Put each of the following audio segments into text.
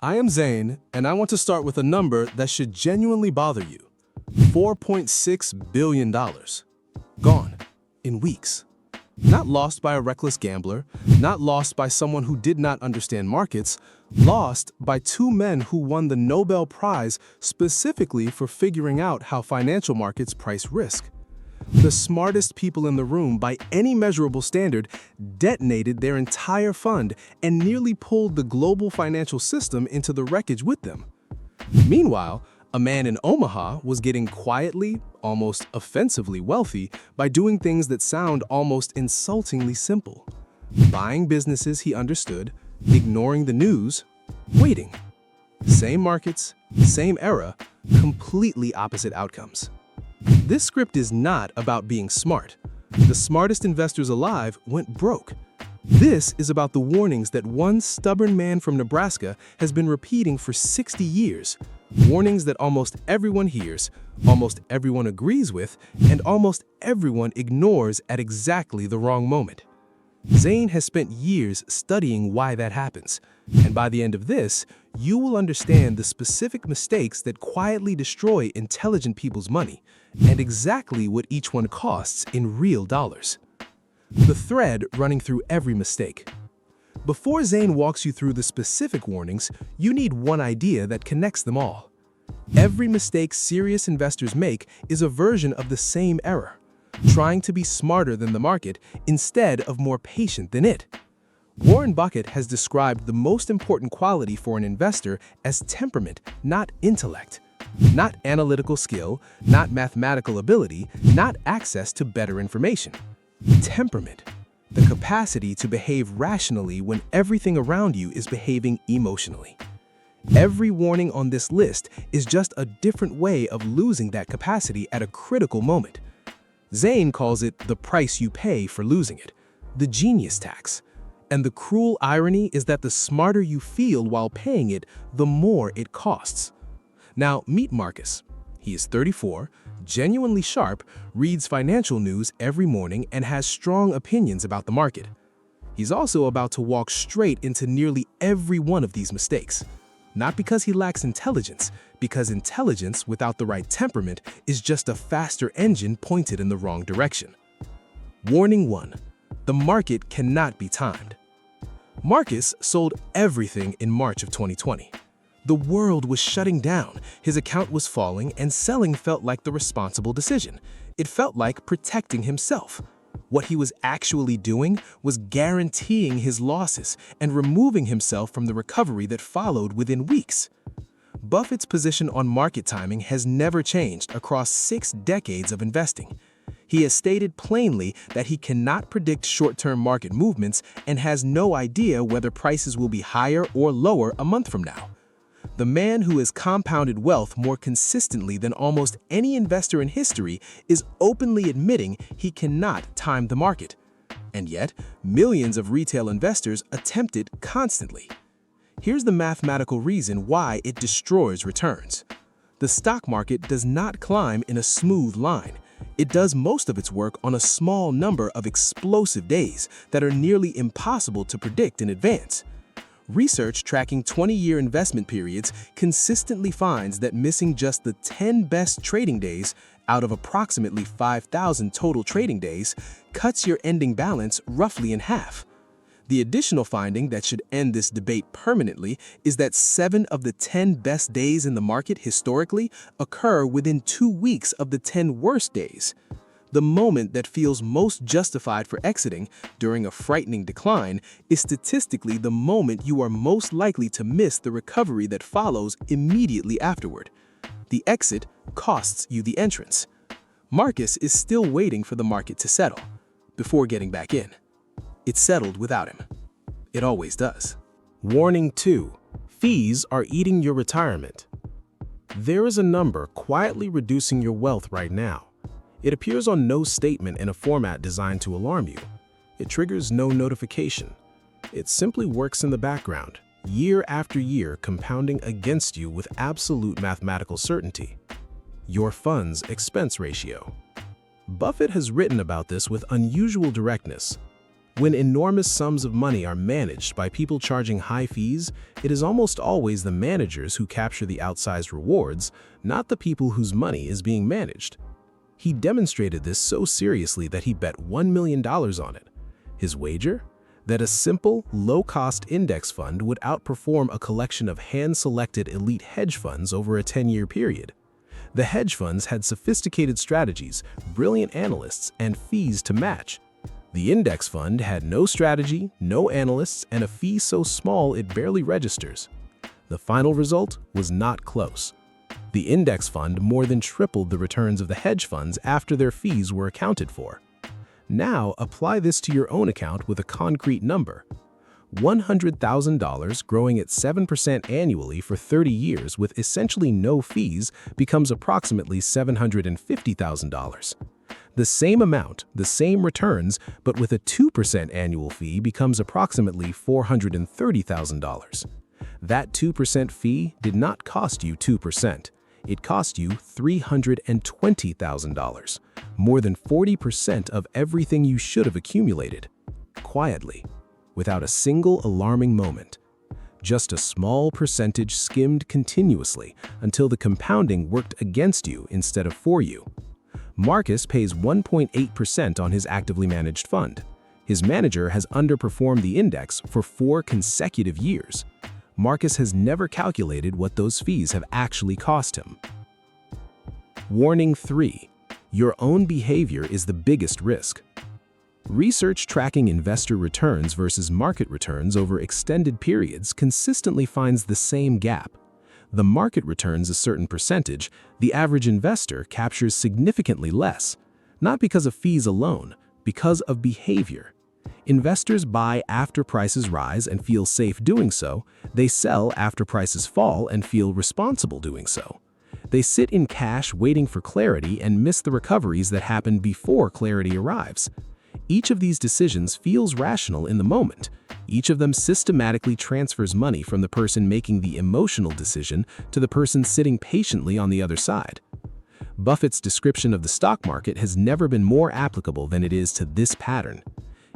I am Zane, and I want to start with a number that should genuinely bother you. $4.6 billion. Gone. In weeks. Not lost by a reckless gambler, not lost by someone who did not understand markets, lost by two men who won the Nobel Prize specifically for figuring out how financial markets price risk. The smartest people in the room, by any measurable standard, detonated their entire fund and nearly pulled the global financial system into the wreckage with them. Meanwhile, a man in Omaha was getting quietly, almost offensively wealthy by doing things that sound almost insultingly simple. Buying businesses he understood, ignoring the news, waiting. Same markets, same era, completely opposite outcomes. This script is not about being smart. The smartest investors alive went broke. This is about the warnings that one stubborn man from Nebraska has been repeating for 60 years. Warnings that almost everyone hears, almost everyone agrees with, and almost everyone ignores at exactly the wrong moment. Zane has spent years studying why that happens, and by the end of this, you will understand the specific mistakes that quietly destroy intelligent people's money, and exactly what each one costs in real dollars. The thread running through every mistake. Before Zane walks you through the specific warnings, you need one idea that connects them all. Every mistake serious investors make is a version of the same error, trying to be smarter than the market instead of more patient than it. Warren Buffett has described the most important quality for an investor as temperament, not intellect. Not analytical skill, not mathematical ability, not access to better information. Temperament, the capacity to behave rationally when everything around you is behaving emotionally. Every warning on this list is just a different way of losing that capacity at a critical moment. Zane calls it the price you pay for losing it, the genius tax. And the cruel irony is that the smarter you feel while paying it, the more it costs. Now, meet Marcus. He is 34, genuinely sharp, reads financial news every morning, and has strong opinions about the market. He's also about to walk straight into nearly every one of these mistakes. Not because he lacks intelligence, because intelligence without the right temperament is just a faster engine pointed in the wrong direction. Warning 1. The market cannot be timed. Marcus sold everything in March of 2020. The world was shutting down, his account was falling, and selling felt like the responsible decision. It felt like protecting himself. What he was actually doing was guaranteeing his losses and removing himself from the recovery that followed within weeks. Buffett's position on market timing has never changed across 6 decades of investing. He has stated plainly that he cannot predict short-term market movements and has no idea whether prices will be higher or lower a month from now. The man who has compounded wealth more consistently than almost any investor in history is openly admitting he cannot time the market. And yet, millions of retail investors attempt it constantly. Here's the mathematical reason why it destroys returns. The stock market does not climb in a smooth line. It does most of its work on a small number of explosive days that are nearly impossible to predict in advance. Research tracking 20-year investment periods consistently finds that missing just the 10 best trading days out of approximately 5,000 total trading days cuts your ending balance roughly in half. The additional finding that should end this debate permanently is that 7 of the 10 best days in the market historically occur within 2 weeks of the 10 worst days. The moment that feels most justified for exiting during a frightening decline is statistically the moment you are most likely to miss the recovery that follows immediately afterward. The exit costs you the entrance. Marcus is still waiting for the market to settle before getting back in. It settled without him. It always does. Warning 2. Fees are eating your retirement. There is a number quietly reducing your wealth right now. It appears on no statement in a format designed to alarm you. It triggers no notification. It simply works in the background, year after year, compounding against you with absolute mathematical certainty. Your fund's expense ratio. Buffett has written about this with unusual directness. When enormous sums of money are managed by people charging high fees, it is almost always the managers who capture the outsized rewards, not the people whose money is being managed. He demonstrated this so seriously that he bet $1 million on it. His wager? That a simple, low-cost index fund would outperform a collection of hand-selected elite hedge funds over a 10-year period. The hedge funds had sophisticated strategies, brilliant analysts, and fees to match. The index fund had no strategy, no analysts, and a fee so small it barely registers. The final result was not close. The index fund more than tripled the returns of the hedge funds after their fees were accounted for. Now, apply this to your own account with a concrete number. $100,000 growing at 7% annually for 30 years with essentially no fees becomes approximately $750,000. The same amount, the same returns, but with a 2% annual fee becomes approximately $430,000. That 2% fee did not cost you 2%. It cost you $320,000, more than 40% of everything you should have accumulated, quietly, without a single alarming moment. Just a small percentage skimmed continuously until the compounding worked against you instead of for you. Marcus pays 1.8% on his actively managed fund. His manager has underperformed the index for 4 consecutive years. Marcus has never calculated what those fees have actually cost him. Warning 3. Your own behavior is the biggest risk. Research tracking investor returns versus market returns over extended periods consistently finds the same gap. The market returns a certain percentage, the average investor captures significantly less, not because of fees alone, because of behavior. Investors buy after prices rise and feel safe doing so. They sell after prices fall and feel responsible doing so. They sit in cash waiting for clarity and miss the recoveries that happen before clarity arrives. Each of these decisions feels rational in the moment. Each of them systematically transfers money from the person making the emotional decision to the person sitting patiently on the other side. Buffett's description of the stock market has never been more applicable than it is to this pattern.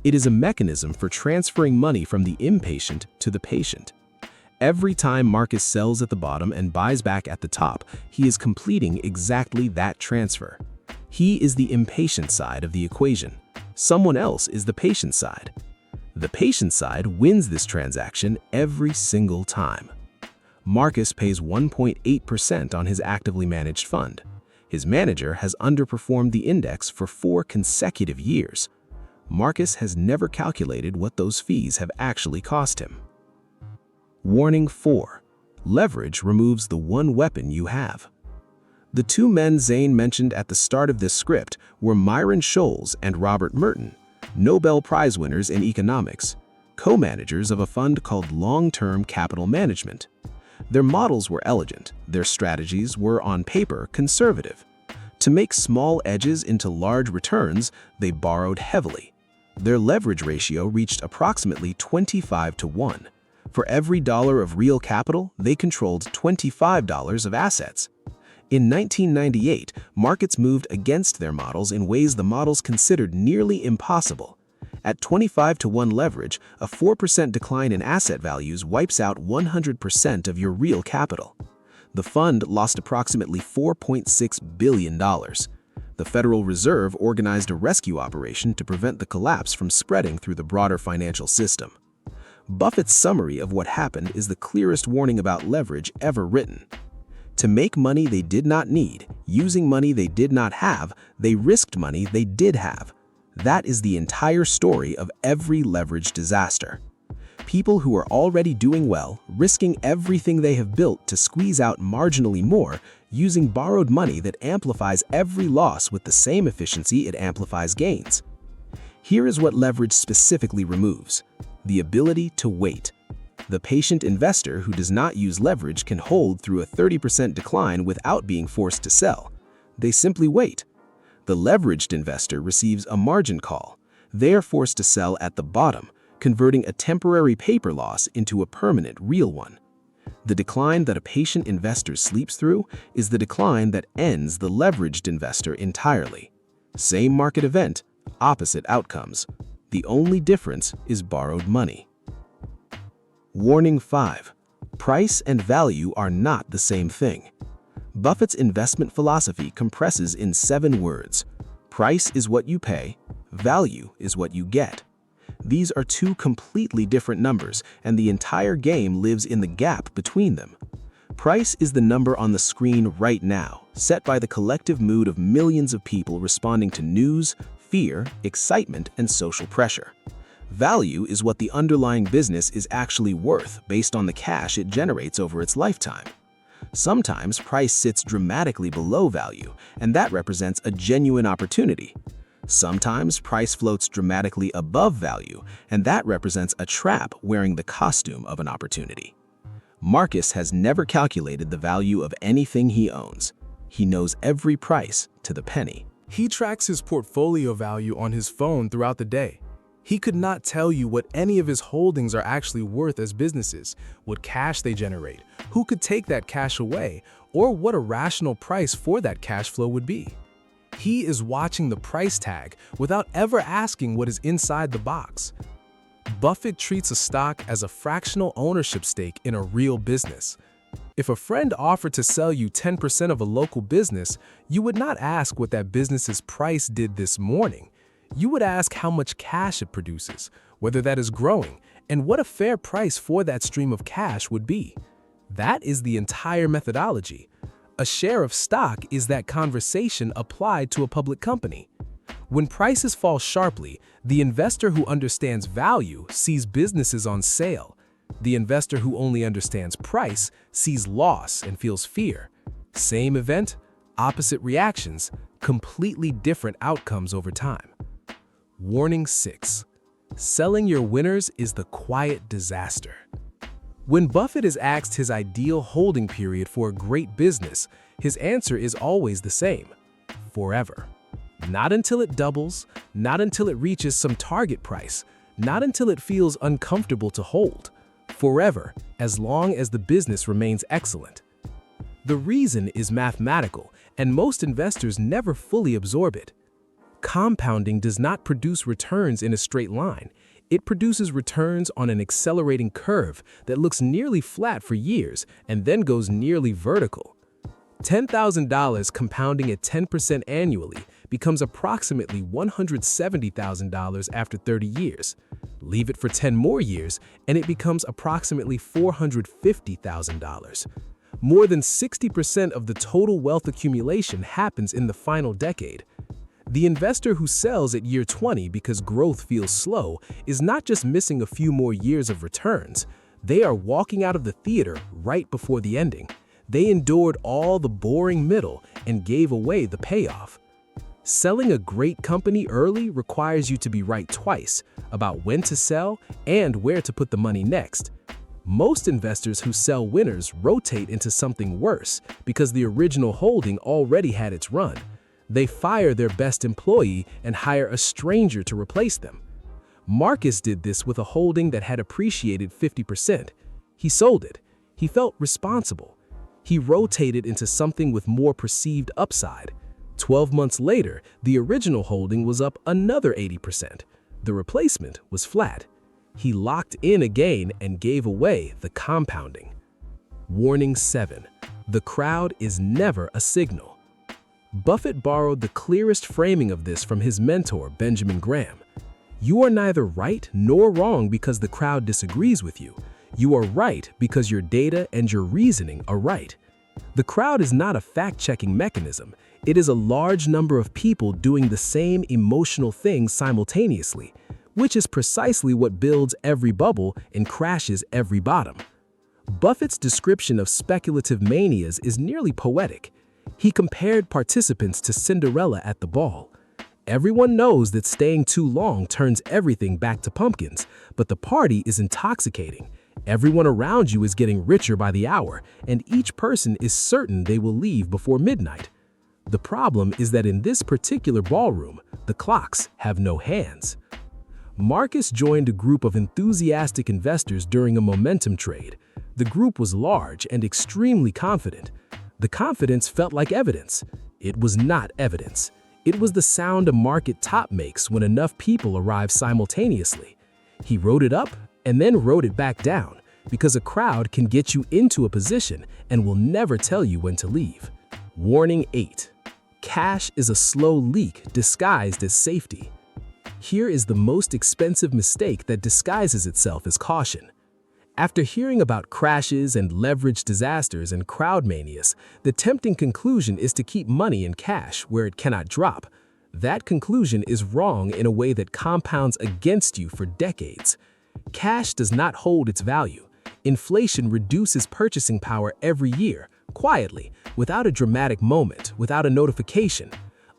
It is a mechanism for transferring money from the impatient to the patient. Every time Marcus sells at the bottom and buys back at the top, he is completing exactly that transfer. He is the impatient side of the equation. Someone else is the patient side. The patient side wins this transaction every single time. Marcus pays 1.8% on his actively managed fund. His manager has underperformed the index for 4 consecutive years. Marcus has never calculated what those fees have actually cost him. Warning 4. Leverage removes the one weapon you have. The 2 men Zane mentioned at the start of this script were Myron Scholes and Robert Merton, Nobel Prize winners in economics, co-managers of a fund called Long-Term Capital Management. Their models were elegant, their strategies were on paper conservative. To make small edges into large returns, they borrowed heavily. Their leverage ratio reached approximately 25-1. For every dollar of real capital, they controlled $25 of assets. In 1998, markets moved against their models in ways the models considered nearly impossible. At 25-1 leverage, a 4% decline in asset values wipes out 100% of your real capital. The fund lost approximately $4.6 billion. The Federal Reserve organized a rescue operation to prevent the collapse from spreading through the broader financial system. Buffett's summary of what happened is the clearest warning about leverage ever written. To make money they did not need, using money they did not have, they risked money they did have. That is the entire story of every leverage disaster. People who are already doing well, risking everything they have built to squeeze out marginally more, using borrowed money that amplifies every loss with the same efficiency it amplifies gains. Here is what leverage specifically removes: the ability to wait. The patient investor who does not use leverage can hold through a 30% decline without being forced to sell. They simply wait. The leveraged investor receives a margin call. They are forced to sell at the bottom, converting a temporary paper loss into a permanent real one. The decline that a patient investor sleeps through is the decline that ends the leveraged investor entirely. Same market event, opposite outcomes. The only difference is borrowed money. Warning 5. Price and value are not the same thing. Buffett's investment philosophy compresses in 7 words. Price is what you pay, value is what you get. These are 2 completely different numbers, and the entire game lives in the gap between them. Price is the number on the screen right now, set by the collective mood of millions of people responding to news, fear, excitement, and social pressure. Value is what the underlying business is actually worth based on the cash it generates over its lifetime. Sometimes price sits dramatically below value, and that represents a genuine opportunity. Sometimes price floats dramatically above value, and that represents a trap wearing the costume of an opportunity. Marcus has never calculated the value of anything he owns. He knows every price to the penny. He tracks his portfolio value on his phone throughout the day. He could not tell you what any of his holdings are actually worth as businesses, what cash they generate, who could take that cash away, or what a rational price for that cash flow would be. He is watching the price tag without ever asking what is inside the box. Buffett treats a stock as a fractional ownership stake in a real business. If a friend offered to sell you 10% of a local business, you would not ask what that business's price did this morning. You would ask how much cash it produces, whether that is growing, and what a fair price for that stream of cash would be. That is the entire methodology. A share of stock is that conversation applied to a public company. When prices fall sharply, the investor who understands value sees businesses on sale. The investor who only understands price sees loss and feels fear. Same event, opposite reactions, completely different outcomes over time. Warning 6. Selling your winners is the quiet disaster. When Buffett is asked his ideal holding period for a great business, his answer is always the same: forever. Not until it doubles, not until it reaches some target price, not until it feels uncomfortable to hold. Forever, as long as the business remains excellent. The reason is mathematical, and most investors never fully absorb it. Compounding does not produce returns in a straight line. It produces returns on an accelerating curve that looks nearly flat for years and then goes nearly vertical. $10,000 compounding at 10% annually becomes approximately $170,000 after 30 years. Leave it for 10 more years, and it becomes approximately $450,000. More than 60% of the total wealth accumulation happens in the final decade. The investor who sells at year 20 because growth feels slow is not just missing a few more years of returns. They are walking out of the theater right before the ending. They endured all the boring middle and gave away the payoff. Selling a great company early requires you to be right twice about when to sell and where to put the money next. Most investors who sell winners rotate into something worse because the original holding already had its run. They fire their best employee and hire a stranger to replace them. Marcus did this with a holding that had appreciated 50%. He sold it. He felt responsible. He rotated into something with more perceived upside. 12 months later, the original holding was up another 80%. The replacement was flat. He locked in a gain and gave away the compounding. Warning 7. The crowd is never a signal. Buffett borrowed the clearest framing of this from his mentor, Benjamin Graham. You are neither right nor wrong because the crowd disagrees with you. You are right because your data and your reasoning are right. The crowd is not a fact-checking mechanism. It is a large number of people doing the same emotional thing simultaneously, which is precisely what builds every bubble and crashes every bottom. Buffett's description of speculative manias is nearly poetic. He compared participants to Cinderella at the ball. Everyone knows that staying too long turns everything back to pumpkins, but the party is intoxicating. Everyone around you is getting richer by the hour, and each person is certain they will leave before midnight. The problem is that in this particular ballroom, the clocks have no hands. Marcus joined a group of enthusiastic investors during a momentum trade. The group was large and extremely confident. The confidence felt like evidence. It was not evidence. It was the sound a market top makes when enough people arrive simultaneously. He wrote it up and then wrote it back down, because a crowd can get you into a position and will never tell you when to leave. Warning 8. Cash is a slow leak disguised as safety. Here is the most expensive mistake that disguises itself as caution. After hearing about crashes and leveraged disasters and crowd manias, the tempting conclusion is to keep money in cash where it cannot drop. That conclusion is wrong in a way that compounds against you for decades. Cash does not hold its value. Inflation reduces purchasing power every year, quietly, without a dramatic moment, without a notification.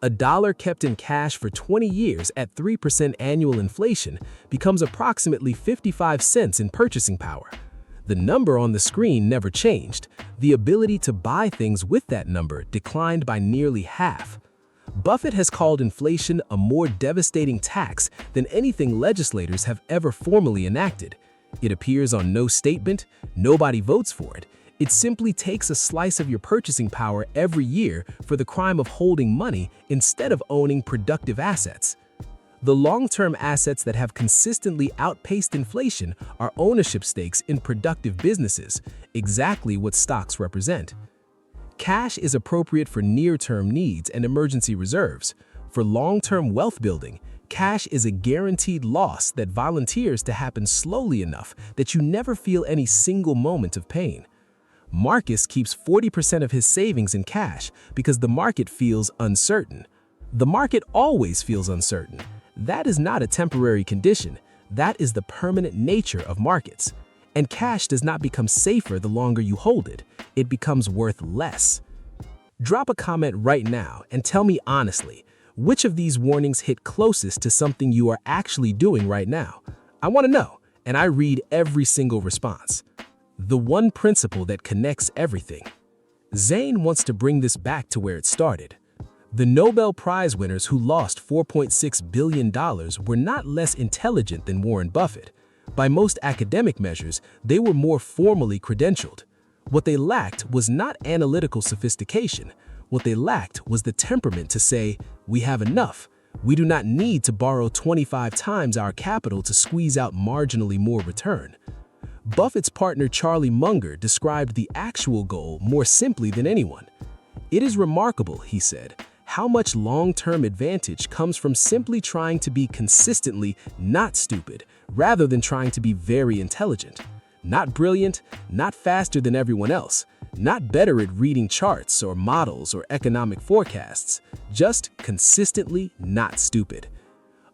A dollar kept in cash for 20 years at 3% annual inflation becomes approximately 55 cents in purchasing power. The number on the screen never changed. The ability to buy things with that number declined by nearly half. Buffett has called inflation a more devastating tax than anything legislators have ever formally enacted. It appears on no statement, nobody votes for it. It simply takes a slice of your purchasing power every year for the crime of holding money instead of owning productive assets. The long-term assets that have consistently outpaced inflation are ownership stakes in productive businesses, exactly what stocks represent. Cash is appropriate for near-term needs and emergency reserves. For long-term wealth building, cash is a guaranteed loss that volunteers to happen slowly enough that you never feel any single moment of pain. Marcus keeps 40% of his savings in cash because the market feels uncertain. The market always feels uncertain. That is not a temporary condition. That is the permanent nature of markets. And cash does not become safer the longer you hold it. It becomes worth less. Drop a comment right now and tell me honestly, which of these warnings hit closest to something you are actually doing right now? I want to know, and I read every single response. The one principle that connects everything. Zane wants to bring this back to where it started. The Nobel Prize winners who lost $4.6 billion were not less intelligent than Warren Buffett. By most academic measures, they were more formally credentialed. What they lacked was not analytical sophistication. What they lacked was the temperament to say, "We have enough. We do not need to borrow 25 times our capital to squeeze out marginally more return." Buffett's partner Charlie Munger described the actual goal more simply than anyone. "It is remarkable," he said, "how much long-term advantage comes from simply trying to be consistently not stupid, rather than trying to be very intelligent. Not brilliant, not faster than everyone else, not better at reading charts or models or economic forecasts, just consistently not stupid.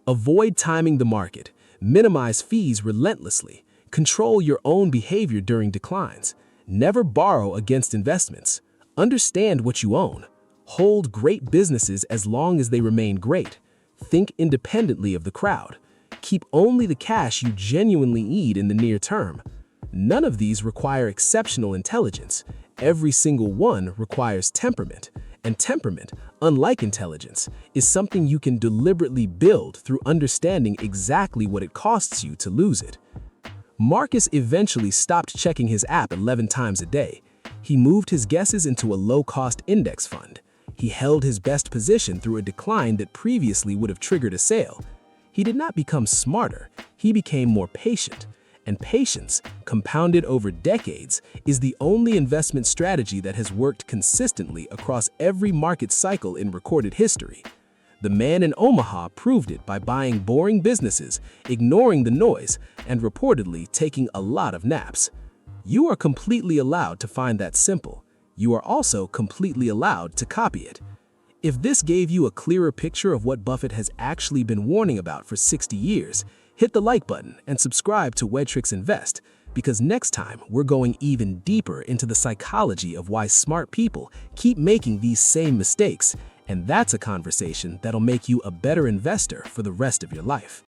Avoid timing the market, minimize fees relentlessly, control your own behavior during declines, never borrow against investments, understand what you own, hold great businesses as long as they remain great, think independently of the crowd, keep only the cash you genuinely need in the near term. None of these require exceptional intelligence. Every single one requires temperament, and temperament, unlike intelligence, is something you can deliberately build through understanding exactly what it costs you to lose it." Marcus eventually stopped checking his app 11 times a day. He moved his guesses into a low-cost index fund. He held his best position through a decline that previously would have triggered a sale. He did not become smarter, he became more patient. And patience, compounded over decades, is the only investment strategy that has worked consistently across every market cycle in recorded history. The man in Omaha proved it by buying boring businesses, ignoring the noise, and reportedly taking a lot of naps. You are completely allowed to find that simple. You are also completely allowed to copy it. If this gave you a clearer picture of what Buffett has actually been warning about for 60 years, hit the like button and subscribe to Wetrix Invest, because next time we're going even deeper into the psychology of why smart people keep making these same mistakes, and that's a conversation that'll make you a better investor for the rest of your life.